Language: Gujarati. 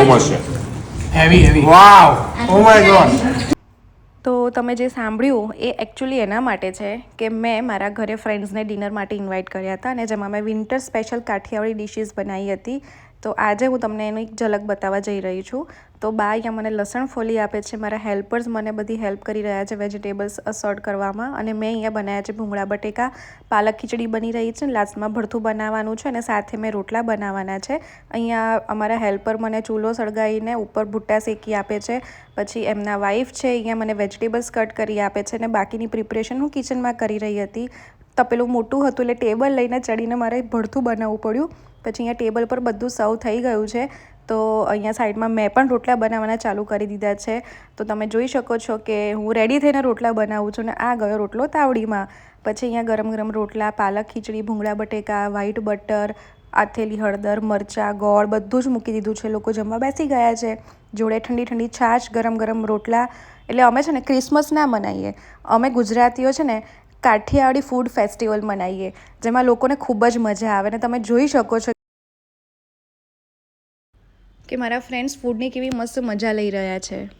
મસ્ત છે. Heavy wow, oh my God. તો તમે જે સાંભળ્યું એ એકચ્યુઅલી એના માટે છે કે મેં મારા ઘરે ફ્રેન્ડ્સને ડિનર માટે ઇન્વાઇટ કર્યા હતા અને જેમાં મેં વિન્ટર સ્પેશિયલ કાઠિયાવાડી ડિશિસ બનાવી હતી. તો આજે હું તમને એની એક ઝલક બતાવવા જઈ રહી છું. તો બા અહીંયા મને લસણ ફોલી આપે છે, મારા હેલ્પર્સ મને બધી હેલ્પ કરી રહ્યા છે વેજીટેબલ્સ અસોર્ટ કરવામાં, અને મેં અહીંયા બનાવ્યા છે ભૂંગળા બટેકા, પાલક ખીચડી બની રહી છે, લાસ્ટમાં ભરથું બનાવવાનું છે અને સાથે મેં રોટલા બનાવવાના છે. અહીંયા અમારા હેલ્પર મને ચૂલો સળગાવીને ઉપર ભૂટ્ટા શેકી આપે છે. પછી એમના વાઈફ છે અહીંયા મને વેજીટેબલ્સ કટ કરી આપે છે અને બાકીની પ્રિપરેશન હું કિચનમાં કરી રહી હતી. તપેલું મોટું હતું એટલે ટેબલ લઈને ચડીને મારે ભરથું બનાવવું પડ્યું. પછી અહીંયા ટેબલ પર બધું સર્વ થઈ ગયું છે. તો અહીંયા સાઈડમાં મેં પણ રોટલા બનાવવાના ચાલુ કરી દીધા છે. તો તમે જોઈ શકો છો કે હું રેડી થઈને રોટલા બનાવું છું અને આ ગયો રોટલો તાવડીમાં. પછી અહીંયા ગરમ ગરમ રોટલા, પાલક ખીચડી, ભૂંગળા બટેકા, વ્હાઈટ બટર, આથેલી હળદર, મરચાં, ગોળ બધું જ મૂકી દીધું છે. લોકો જમવા બેસી ગયા છે. જોડે ઠંડી ઠંડી છાશ, ગરમ ગરમ રોટલા. એટલે અમે છે ને ક્રિસમસ ના મનાવીએ, અમે ગુજરાતીઓ છે ને કાઠિયાવાડી ફૂડ ફેસ્ટિવલ મનાવીએ, જેમાં લોકોને ખૂબ જ મજા આવે. અને તમે જોઈ શકો છો કે મારા ફ્રેન્ડ્સ ફૂડની કેવી મસ્ત મજા લઈ રહ્યા છે.